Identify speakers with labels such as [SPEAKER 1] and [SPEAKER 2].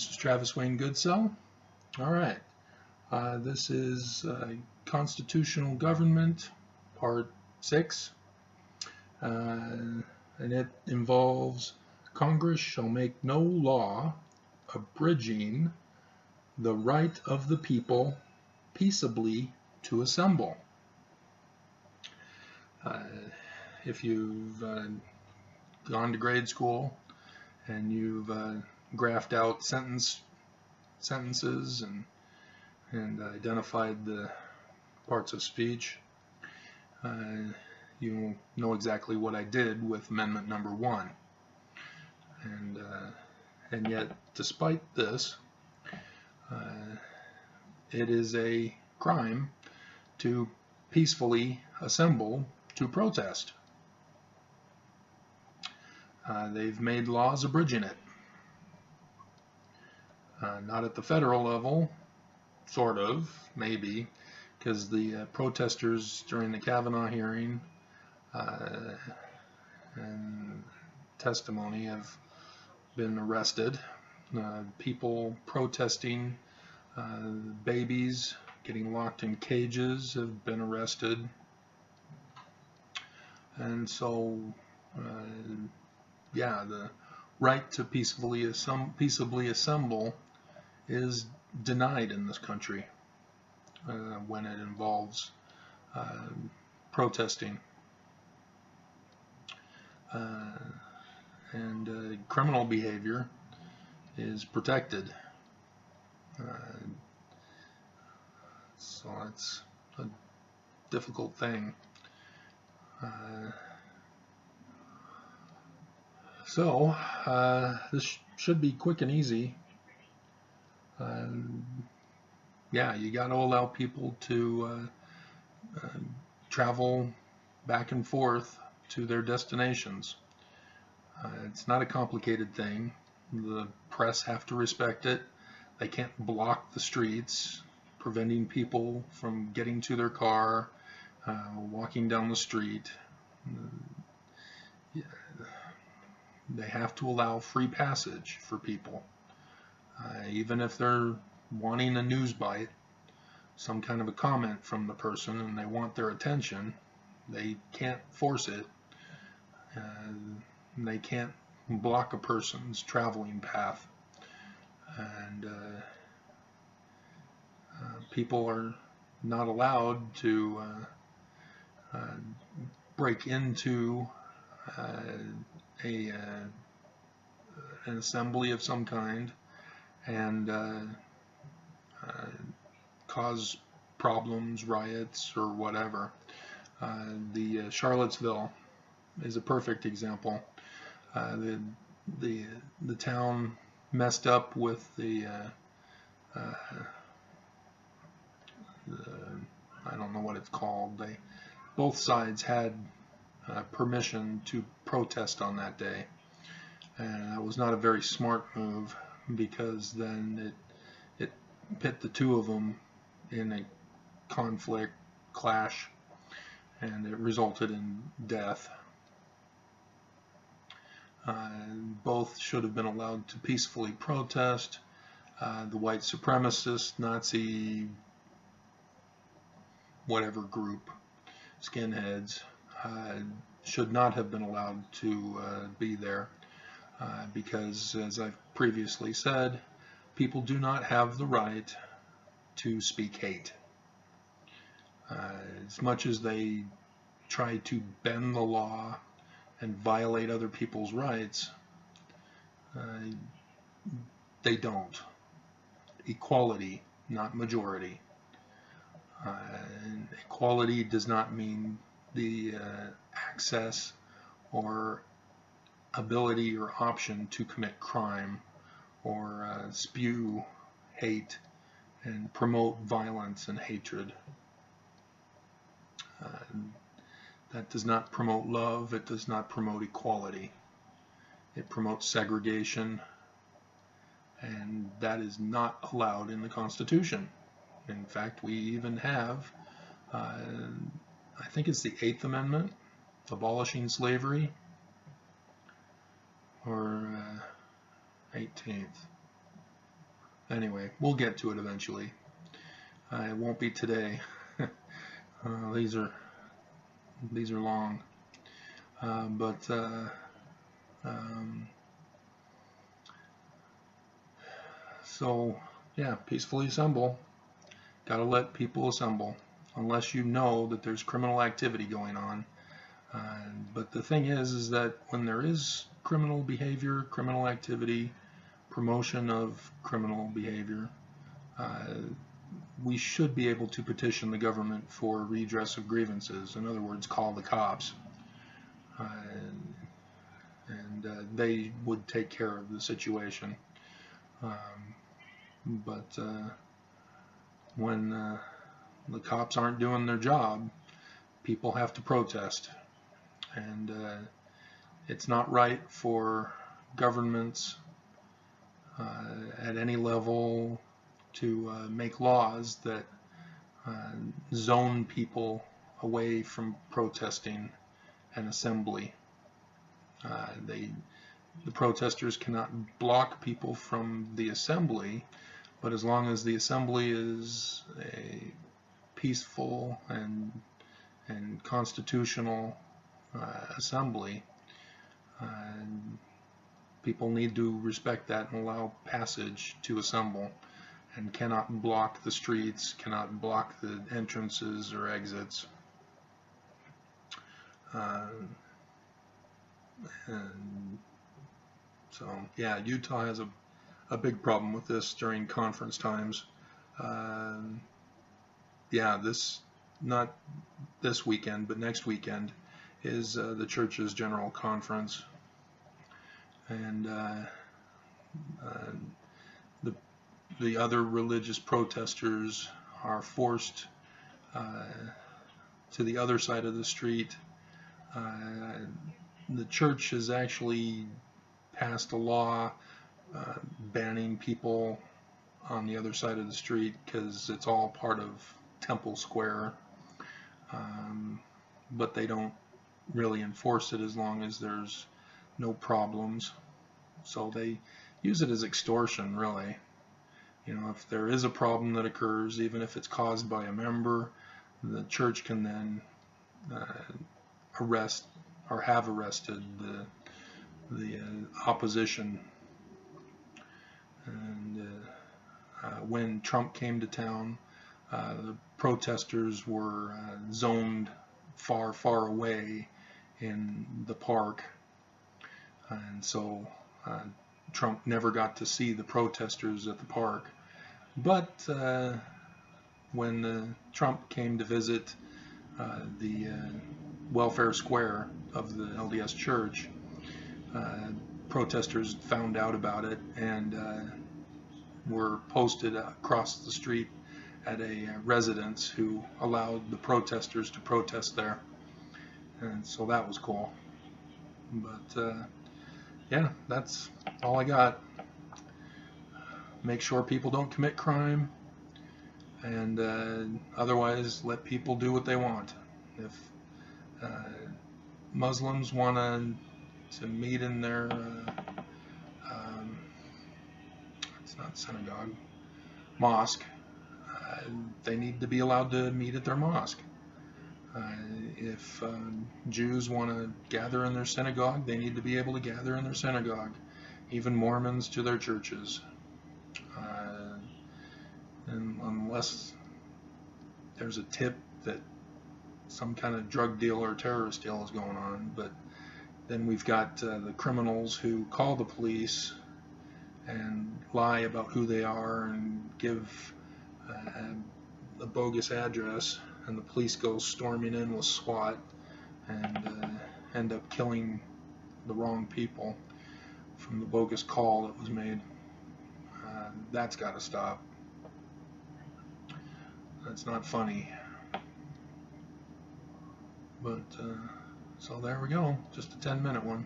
[SPEAKER 1] This is Travis Wayne Goodsell. All right, this is Constitutional Government, Part 6, and it involves Congress shall make no law abridging the right of the people peaceably to assemble. If you've gone to grade school and you've graphed out sentences and identified the parts of speech, you know exactly what I did with Amendment number 1. And yet, despite this, it is a crime to peacefully assemble to protest. They've made laws abridging it. Not at the federal level, sort of, maybe, because the protesters during the Kavanaugh hearing and testimony have been arrested. People protesting, babies getting locked in cages have been arrested. And so, yeah, the right to peaceably assemble is denied in this country when it involves protesting. And criminal behavior is protected. So it's a difficult thing. So this should be quick and easy. Yeah, you got to allow people to travel back and forth to their destinations. It's not a complicated thing. The press have to respect it. They can't block the streets, preventing people from getting to their car, walking down the street. They have to allow free passage for people. Even if they're wanting a news bite, some kind of a comment from the person, and they want their attention, they can't force it. They can't block a person's traveling path. And people are not allowed to break into an assembly of some kind and cause problems, riots, or whatever. The Charlottesville is a perfect example. The town messed up with the I don't know what it's called. Both sides had permission to protest on that day, and that was not a very smart move, because then it pit the two of them in a conflict, clash, and it resulted in death. Both should have been allowed to peacefully protest. The white supremacist, Nazi, whatever group, skinheads, should not have been allowed to be there, because, as I've previously said, people do not have the right to speak hate. As much as they try to bend the law and violate other people's rights, they don't. Equality, not majority. Equality does not mean the access or ability or option to commit crime or spew hate and promote violence and hatred. That does not promote love. It does not promote equality. It promotes segregation, and that is not allowed in the Constitution. In fact, we even have, I think it's the 8th Amendment, abolishing slavery, or 18th. anyway, we'll get to it eventually. It won't be today. These are long, so yeah, peacefully assemble. Gotta let people assemble, unless you know that there's criminal activity going on. But the thing is that when there is criminal behavior, criminal activity, promotion of criminal behavior, we should be able to petition the government for redress of grievances. In other words, call the cops. And they would take care of the situation. But when the cops aren't doing their job, people have to protest. And it's not right for governments at any level to make laws that zone people away from protesting and assembly. The protesters cannot block people from the assembly, but as long as the assembly is a peaceful and constitutional assembly, people need to respect that and allow passage to assemble, and cannot block the streets, cannot block the entrances or exits. And so, yeah, Utah has a big problem with this during conference times. Yeah, not this weekend, but next weekend is the church's general conference, and the other religious protesters are forced to the other side of the street. The church has actually passed a law banning people on the other side of the street because it's all part of Temple Square, but they don't really enforce it as long as there's no problems. So they use it as extortion, really. You know, if there is a problem that occurs, even if it's caused by a member, the church can then arrest or have arrested the opposition. And when Trump came to town, the protesters were zoned far, far away in the park, and so Trump never got to see the protesters at the park. But when Trump came to visit the welfare square of the LDS Church, protesters found out about it and were posted across the street at a residence who allowed the protesters to protest there. And so that was cool. But yeah, that's all I got. Make sure people don't commit crime, and otherwise let people do what they want. If Muslims want to meet in their it's not synagogue, mosque, they need to be allowed to meet at their mosque. If Jews want to gather in their synagogue, they need to be able to gather in their synagogue. Even Mormons to their churches. And unless there's a tip that some kind of drug deal or terrorist deal is going on. But then we've got the criminals who call the police and lie about who they are and give a bogus address, and the police go storming in with SWAT and end up killing the wrong people from the bogus call that was made. That's got to stop. That's not funny. But so there we go, just a 10-minute one.